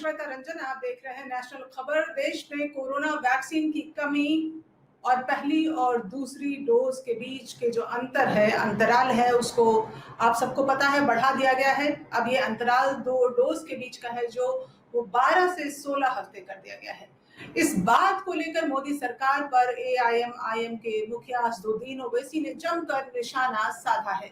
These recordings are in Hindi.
श्वेता रंजन, आप देख रहे हैं नेशनल खबर। देश में कोरोना वैक्सीन की कमी और पहली और दूसरी डोज के बीच के जो अंतराल है उसको आप सबको पता है बढ़ा दिया गया है। अब ये अंतराल दो डोज के बीच का है जो वो 12 से 16 हफ्ते कर दिया गया है। इस बात को लेकर मोदी सरकार पर एआईएमआईएम के मुखिया असदुद्दीन ओवैसी ने जमकर निशाना साधा है।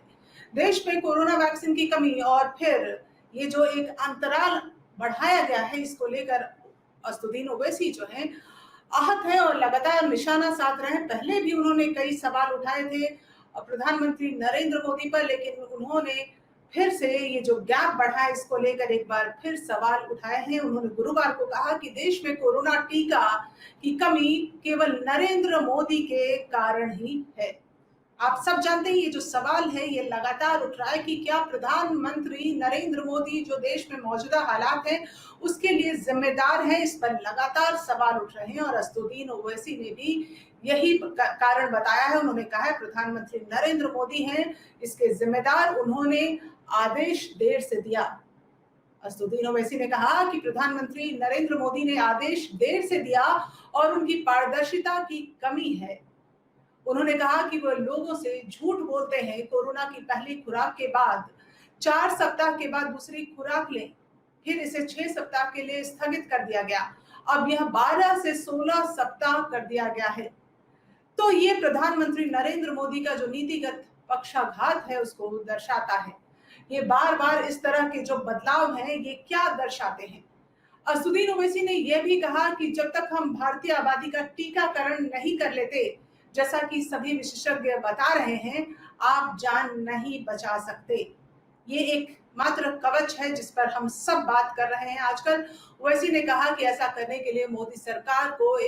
देश में कोरोना वैक्सीन की कमी और फिर ये जो एक अंतराल बढ़ाया गया है इसको लेकर असदुद्दीन ओवैसी जो है आहत है और लगातार निशाना साध रहे हैं। पहले भी उन्होंने कई सवाल उठाए थे प्रधानमंत्री नरेंद्र मोदी पर, लेकिन उन्होंने फिर से ये जो गैप बढ़ा है इसको लेकर एक बार फिर सवाल उठाए हैं। उन्होंने गुरुवार को कहा कि देश में कोरोना टीका की कमी केवल नरेंद्र मोदी के कारण ही है। आप सब जानते हैं ये जो सवाल है ये लगातार उठ रहा है कि क्या प्रधानमंत्री नरेंद्र मोदी जो देश में मौजूदा हालात हैं उसके लिए जिम्मेदार हैं। इस पर लगातार सवाल उठ रहे हैं और असदुद्दीन ओवैसी ने भी यही कारण बताया है। उन्होंने कहा है प्रधानमंत्री नरेंद्र मोदी हैं इसके जिम्मेदार, उन्होंने आदेश देर से दिया। असदुद्दीन ओवैसी ने कहा कि प्रधानमंत्री नरेंद्र मोदी ने आदेश देर से दिया और उनकी पारदर्शिता की कमी है। उन्होंने कहा कि वो लोगों से झूठ बोलते हैं। कोरोना की पहली खुराक के बाद 4 सप्ताह के बाद दूसरी खुराक लें, फिर इसे 6 सप्ताह के लिए स्थगित कर दिया गया। अब यह 12 से 16 सप्ताह कर दिया गया है। तो ये प्रधानमंत्री नरेंद्र मोदी का जो नीतिगत पक्षाघात है उसको दर्शाता है। ये बार बार इस तरह के जो बदलाव हैं ये क्या दर्शाते हैं। असदुद्दीन ओवैसी ने यह भी कहा कि जब तक हम भारतीय आबादी का टीकाकरण नहीं कर लेते, जैसा कि सभी विशेषज्ञ बता रहे हैं, आप जान नहीं बचा सकते। ये एक मात्र कवच है जिस पर हम सब बात कर रहे हैं आजकल। ओवैसी ने कहा कि ऐसा करने के लिए मोदी सरकार को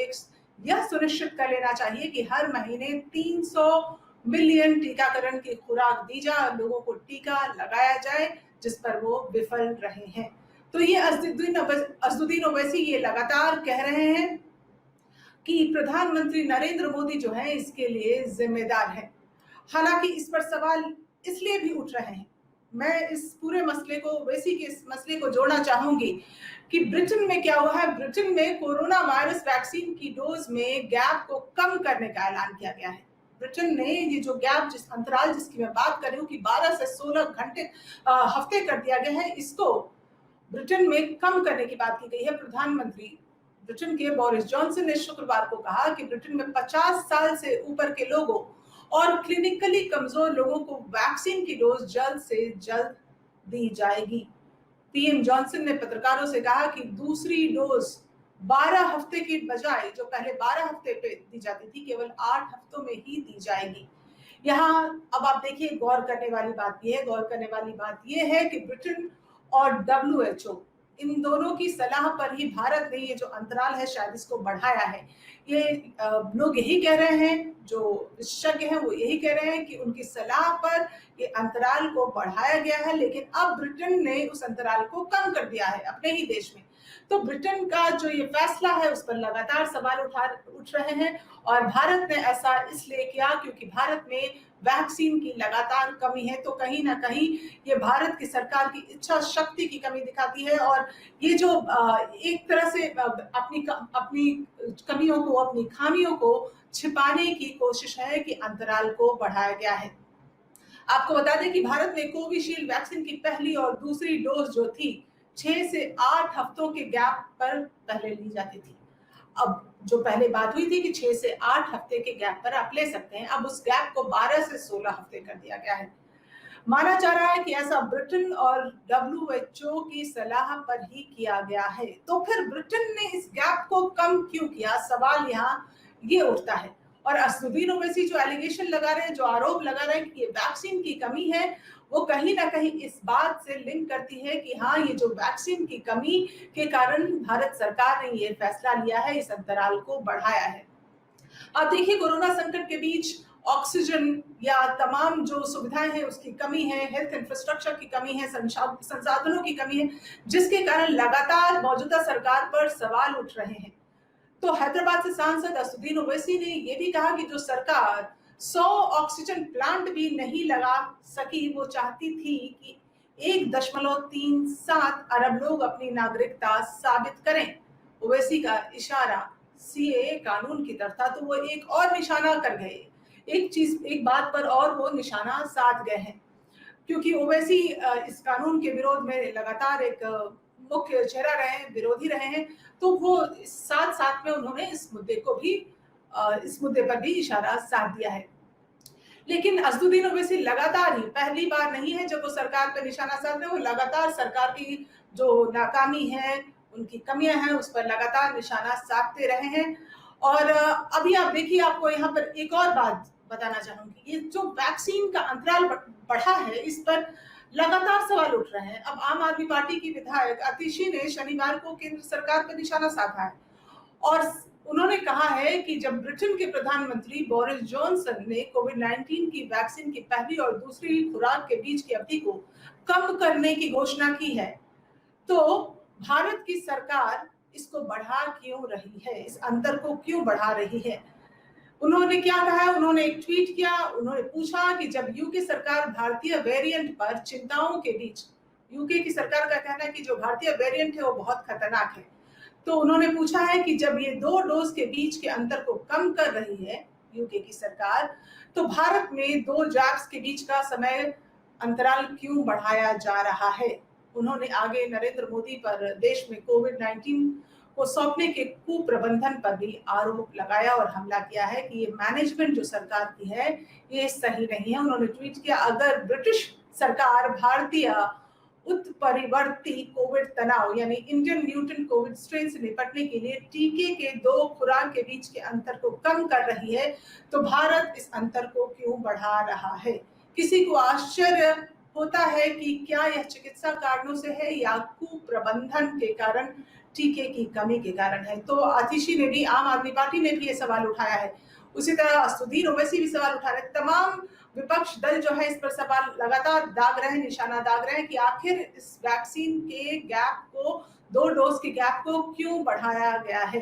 यह सुनिश्चित कर लेना चाहिए कि हर महीने 300 मिलियन टीकाकरण की खुराक दी जाए, लोगों को टीका लगाया जाए जिस पर वो विफल रहे हैं। तो ये असदुद्दीन ओवैसी ये लगातार कह रहे हैं कि प्रधानमंत्री नरेंद्र मोदी जो है इसके लिए जिम्मेदार है। हालांकि इस पर सवाल इसलिए भी उठ रहे हैं, मैं इस पूरे मसले को ओवैसी के इस मसले को जोड़ना चाहूंगी कि ब्रिटेन में क्या हुआ है। ब्रिटेन में कोरोना वायरस वैक्सीन की डोज में गैप को कम करने का ऐलान किया गया है। ब्रिटेन ने ये जो गैप अंतराल जिसकी मैं बात कर रही हूँ कि 12 से 16 हफ्ते कर दिया गया है, इसको ब्रिटेन में कम करने की बात की गई है। प्रधानमंत्री ब्रिटेन के बोरिस जॉनसन ने शुक्रवार को कहा कि ब्रिटेन में 50 साल से ऊपर के लोगों और क्लिनिकली कमजोर लोगों को वैक्सीन की डोज जल्द से जल्द दी जाएगी। पीएम जॉनसन ने पत्रकारों से कहा कि दूसरी डोज 12 हफ्ते की बजाय जो पहले 12 हफ्ते पे दी जाती थी केवल 8 हफ्तों में ही दी जाएगी। यहाँ अब आप देखिए गौर करने वाली बात यह है कि ब्रिटेन और WHO इन दोनों की सलाह पर ही भारत ने ये जो अंतराल है शायद इसको बढ़ाया है। ये लोग यही कह रहे हैं, जो विशेषज्ञ हैं वो यही कह रहे हैं कि उनकी सलाह पर ये अंतराल को बढ़ाया गया है, लेकिन अब ब्रिटेन ने उस अंतराल को कम कर दिया है अपने ही देश में। तो ब्रिटेन का जो ये फैसला है उस पर लगातार सवाल उठ रहे हैं और भारत ने ऐसा इसलिए किया क्योंकि भारत में वैक्सीन की लगातार कमी है। तो कहीं ना कहीं ये भारत की सरकार की इच्छा शक्ति की कमी दिखाती है और ये जो एक तरह से अपनी कमियों को, अपनी खामियों को छिपाने की कोशिश है कि अंतराल को बढ़ाया गया है। आपको बता दें कि भारत में कोविशील्ड वैक्सीन की पहली और दूसरी डोज जो थी 6 से 8 हफ्तों के गैप पर पहले ली जाती थी। अब जो पहले बात हुई थी कि 6 से 8 हफ्ते के गैप पर आप ले सकते हैं, अब उस गैप को 12 से 16 हफ्ते कर दिया गया है। माना जा रहा है कि ऐसा ब्रिटेन और WHO की सलाह पर ही किया गया है। तो फिर ब्रिटेन ने इस गैप को कम क्यों किया, सवाल यहाँ ये उठता है। और असदुद्दीन ओवैसी जो एलिगेशन लगा रहे हैं, जो आरोप लगा रहे हैं कि ये वैक्सीन की कमी है, वो कहीं ना कहीं इस बात से लिंक करती है कि हाँ, ये जो वैक्सीन की कमी के कारण भारत सरकार ने ये फैसला लिया है, इस अंतराल को बढ़ाया है। अब देखिए कोरोना संकट के बीच ऑक्सीजन या तमाम जो सुविधाएं हैं उसकी कमी है, हेल्थ इंफ्रास्ट्रक्चर की कमी है, संसाधनों की कमी है, जिसके कारण लगातार मौजूदा सरकार पर सवाल उठ रहे हैं। तो हैदराबाद से सांसद असदुद्दीन ओवैसी ने यह भी कहा कि जो सरकार 100 ऑक्सीजन प्लांट भी नहीं लगा सकी, वो चाहती थी कि 1.37 अरब लोग अपनी नागरिकता साबित करें। ओवैसी का इशारा सीएए कानून की तरफ था, तो वो एक और निशाना कर गए, एक बात पर और वो निशाना साध गए हैं, क्योंकि ओवैसी इस कानून के विरोध में लगातार एक मुख्य चेहरा रहे हैं, विरोधी रहे हैं, तो वो साथ साथ में उन्होंने इस मुद्दे पर भी इशारा साध दिया है। लेकिन असदुद्दीन ओवैसी लगातार ही, पहली बार नहीं है जब वो सरकार पर निशाना साध रहे हैं, वो लगातार सरकार की जो नाकामी है, उनकी कमियां हैं, उस पर लगातार निशाना साधते रहे हैं। और अभी आप देखिए, आपको यहाँ पर एक और बात बताना चाहूंगी, ये जो वैक्सीन का अंतराल बढ़ा है, इस पर लगातार सवाल उठ रहे हैं। अब आम आदमी पार्टी की विधायक आतिशी ने शनिवार को केंद्र सरकार पर निशाना साधा है और उन्होंने कहा है कि जब ब्रिटेन के प्रधानमंत्री बोरिस जॉनसन ने कोविड-19 की वैक्सीन की पहली और दूसरी खुराक के बीच की अवधि को कम करने की घोषणा की है, तो भारत की सरकार इसको बढ़ा क्यों रही है, इस अंतर को क्यों बढ़ा रही है। उन्होंने क्या कहा है, उन्होंने एक ट्वीट किया, उन्होंने पूछा कि जब यूके सरकार भारतीय वेरिएंट पर चिंताओं के बीच, यूके की सरकार का कहना है कि जो भारतीय वेरिएंट है वो बहुत खतरनाक है, तो उन्होंने पूछा है कि जब ये 2 डोज के बीच के अंतर को कम कर रही है यूके की सरकार, तो भारत में 2 जैब्स के बीच का समय अंतराल क्यों बढ़ाया जा रहा है। उन्होंने आगे नरेंद्र मोदी पर देश में कोविड-19 को सौंपने के कुप्रबंधन पर भी आरोप लगाया और हमला किया है कि ये मैनेजमेंट जो सरकार की है, ये सही नहीं है। उन्होंने ट्वीट किया, अगर ब्रिटिश सरकार भारतीय उत्परिवर्ती कोविड तनाव यानी इंडियन म्यूटेंट कोविड स्ट्रेन से निपटने के लिए टीके के 2 खुराक के बीच के अंतर को कम कर रही है, तो भारत इस अंतर को क्यों बढ़ा रहा है। किसी को आश्चर्य होता है कि क्या यह चिकित्सा कारणों से है या कुप्रबंधन के कारण, टीके की कमी के कारण है। तो आतिशी ने भी, आम आदमी पार्टी ने भी ये सवाल उठाया है। उसी तरह असदुद्दीन ओवैसी भी सवाल उठा रहे हैं। तमाम विपक्ष दल जो है इस पर सवाल लगातार दाग रहे हैं, निशाना दाग रहे हैं कि आखिर इस वैक्सीन के गैप को, 2 डोज के गैप को क्यों बढ़ाया गया है।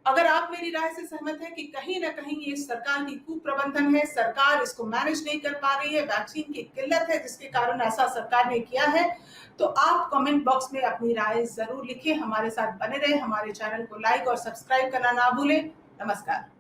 अगर आप मेरी राय से सहमत हैं कि कहीं ना कहीं ये सरकार की कुप्रबंधन है, सरकार इसको मैनेज नहीं कर पा रही है, वैक्सीन की किल्लत है जिसके कारण ऐसा सरकार ने किया है, तो आप कमेंट बॉक्स में अपनी राय जरूर लिखें। हमारे साथ बने रहे, हमारे चैनल को लाइक और सब्सक्राइब करना ना भूलें। नमस्कार।